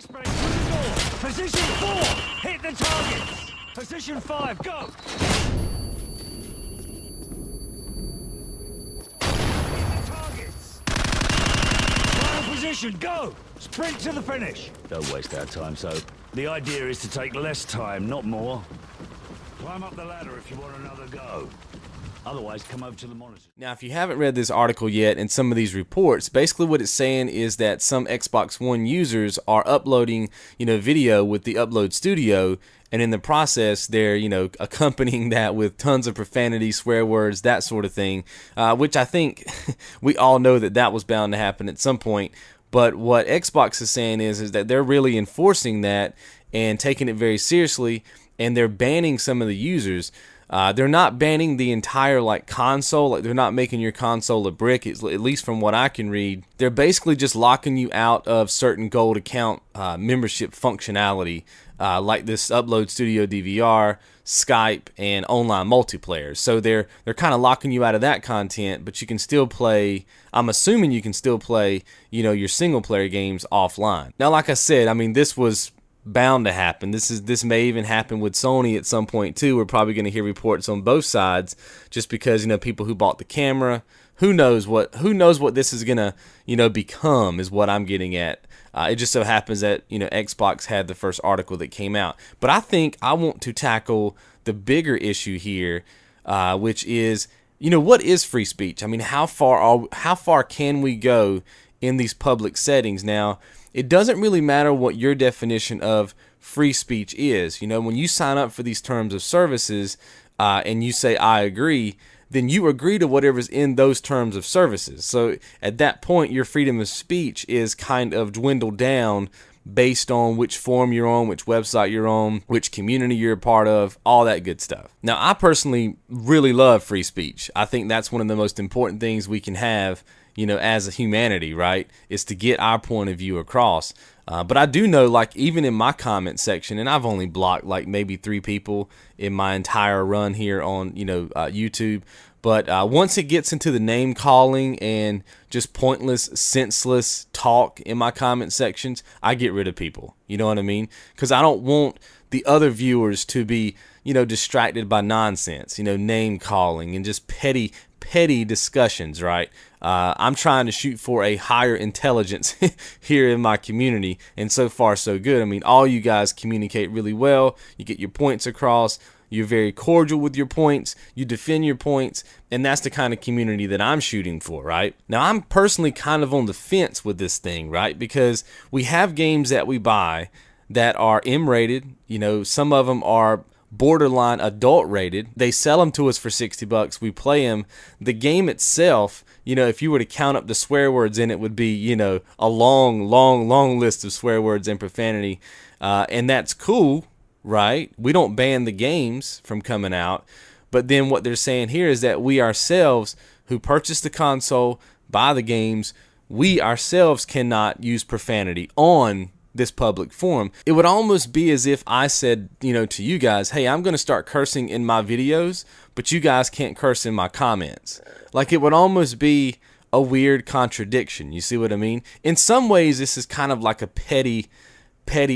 Flashbang through the door. Position 4. Hit the targets. Position 5. Go. Hit the targets. Final position. Go. Sprint to the finish. Don't waste our time, so. The idea is to take less time, not more. Climb up the ladder if you want another go. Otherwise, come over to the monitor. Now, if you haven't read this article yet and some of these reports, basically what it's saying is that some Xbox One users are uploading, video with the Upload Studio, and in the process, they're, accompanying that with tons of profanity, swear words, that sort of thing, which I think we all know that was bound to happen at some point. But what Xbox is saying is that they're really enforcing that and taking it very seriously, and they're banning some of the users. They're not banning the entire console, they're not making your console a brick, at least from what I can read. They're basically just locking you out of certain gold account membership functionality, like this Upload Studio DVR, Skype, and online multiplayer. So they're kind of locking you out of that content, but you can still play, I'm assuming you can still play, your single player games offline. Now, like I said, I mean, this was bound to happen. This may even happen with Sony at some point too. We're probably going to hear reports on both sides, just because people who bought the camera, who knows what this is going to become, is what I'm getting at. It just so happens that Xbox had the first article that came out, but I think I want to tackle the bigger issue here, which is what is free speech? I mean, how far can we go in these public settings? Now, it doesn't really matter what your definition of free speech is. When you sign up for these terms of services and you say, I agree, then you agree to whatever's in those terms of services. So at that point, your freedom of speech is kind of dwindled down based on which forum you're on, which website you're on, which community you're a part of, all that good stuff. Now, I personally really love free speech. I think that's one of the most important things we can have, as a humanity, right, is to get our point of view across. But I do know, even in my comment section, and I've only blocked maybe 3 people in my entire run here on, YouTube. But once it gets into the name calling and just pointless, senseless talk in my comment sections, I get rid of people. You know what I mean? Because I don't want the other viewers to be, distracted by nonsense, name calling and just petty discussions, right? I'm trying to shoot for a higher intelligence here in my community, and so far so good. I mean, all you guys communicate really well. You get your points across. You're very cordial with your points. You defend your points, and that's the kind of community that I'm shooting for, right? Now, I'm personally kind of on the fence with this thing, right? Because we have games that we buy that are M-rated. Some of them are borderline adult rated. They sell them to us for $60. We play them. The game itself, if you were to count up the swear words in it, would be, a long list of swear words and profanity. And that's cool, right? We don't ban the games from coming out. But then what they're saying here is that we ourselves who purchase the console, buy the games, we ourselves cannot use profanity on this public forum. It would almost be as if I said, to you guys, hey, I'm going to start cursing in my videos, but you guys can't curse in my comments. It would almost be a weird contradiction. You see what I mean? In some ways, this is kind of like a petty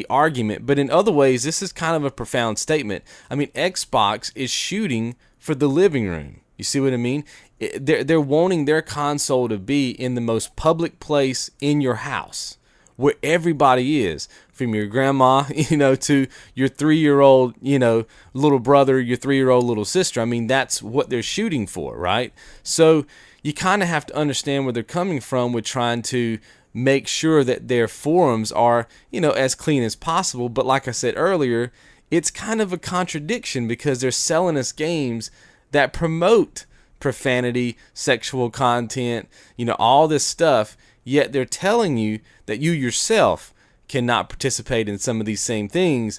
argument, but in other ways, this is kind of a profound statement. I mean, Xbox is shooting for the living room. You see what I mean? They're wanting their console to be in the most public place in your house, where everybody is, from your grandma, to your 3-year-old, little brother, your 3-year-old little sister. I mean, that's what they're shooting for, right? So you kind of have to understand where they're coming from with trying to make sure that their forums are, as clean as possible. But like I said earlier, it's kind of a contradiction because they're selling us games that promote profanity, sexual content, all this stuff. Yet they're telling you that you yourself cannot participate in some of these same things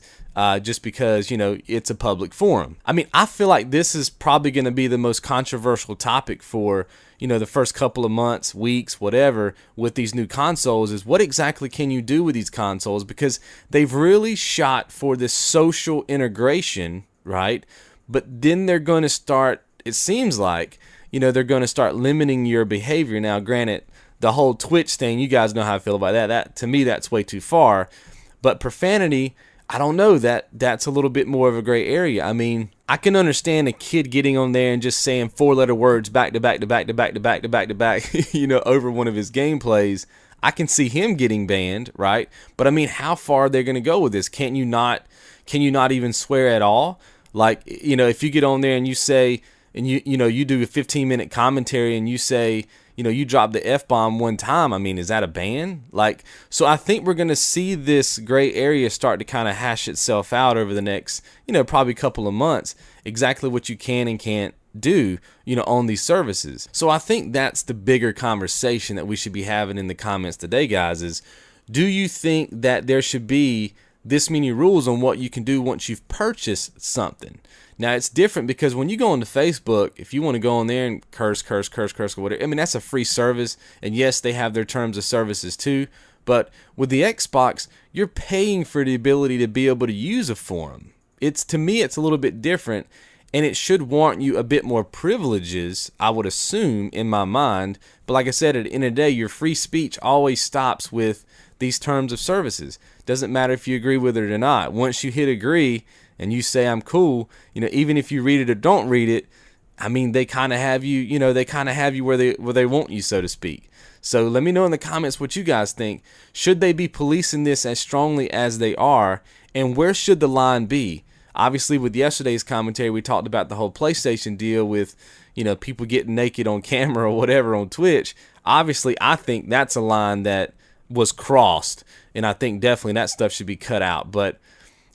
just because, it's a public forum. I mean, I feel like this is probably going to be the most controversial topic for, the first couple of months, weeks, whatever, with these new consoles, is what exactly can you do with these consoles? Because they've really shot for this social integration, right? But then they're going to start, it seems like, they're going to start limiting your behavior. Now, granted, the whole Twitch thing, you guys know how I feel about that. To me, that's way too far. But profanity, I don't know, that's a little bit more of a gray area. I mean, I can understand a kid getting on there and just saying 4-letter words back to back to back to back to back to back to back, you know, over one of his gameplays. I can see him getting banned, right? But I mean, how far are they going to go with this? Can you not even swear at all? Like, you know, if you get on there and you say, and you know, you do a 15-minute commentary and you say, you know, you drop the F-bomb one time, I mean, is that a ban? Like, so I think we're going to see this gray area start to kind of hash itself out over the next, you know, probably couple of months, exactly what you can and can't do, you know, on these services. So I think that's the bigger conversation that we should be having in the comments today, guys, is do you think that there should be this many rules on what you can do once you've purchased something? Now, it's different because when you go onto Facebook, if you want to go on there and curse, or whatever, I mean, that's a free service. And yes, they have their terms of services too. But with the Xbox, you're paying for the ability to be able to use a forum. To me, it's a little bit different. And it should warrant you a bit more privileges, I would assume, in my mind. But like I said, at the end of the day, your free speech always stops with these terms of services. Doesn't matter if you agree with it or not. Once you hit agree and you say I'm cool, you know, even if you read it or don't read it, I mean, they kind of have you, you know, they kind of have you where they want you, so to speak. So let me know in the comments what you guys think. Should they be policing this as strongly as they are? And where should the line be? Obviously, with yesterday's commentary, we talked about the whole PlayStation deal with, you know, people getting naked on camera or whatever on Twitch. Obviously, I think that's a line that was crossed, and I think definitely that stuff should be cut out. But,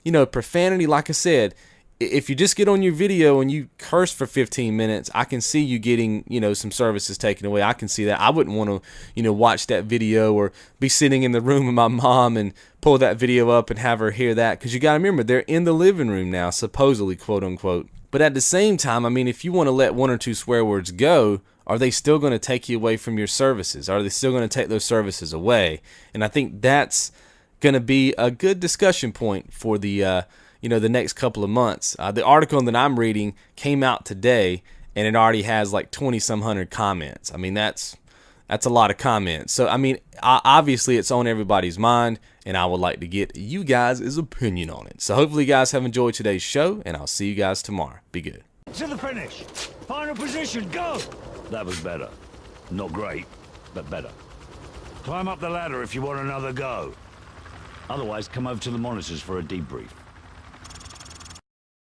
you know, profanity, like I said, if you just get on your video and you curse for 15 minutes, I can see you getting, you know, some services taken away. I can see that. I wouldn't want to, you know, watch that video or be sitting in the room with my mom and pull that video up and have her hear that, because you got to remember, they're in the living room now, supposedly, quote unquote. But at the same time, I mean, if you want to let 1 or 2 swear words go, are they still going to take you away from your services? Are they still going to take those services away? And I think that's going to be a good discussion point for the you know, the next couple of months. The article that I'm reading came out today, and it already has like 20-some hundred comments. I mean, that's a lot of comments. So I mean, obviously it's on everybody's mind, and I would like to get you guys' opinion on it. So hopefully you guys have enjoyed today's show, and I'll see you guys tomorrow. Be good. To the finish. Final position, go! That was better. Not great, but better. Climb up the ladder if you want another go. Otherwise, come over to the monitors for a debrief.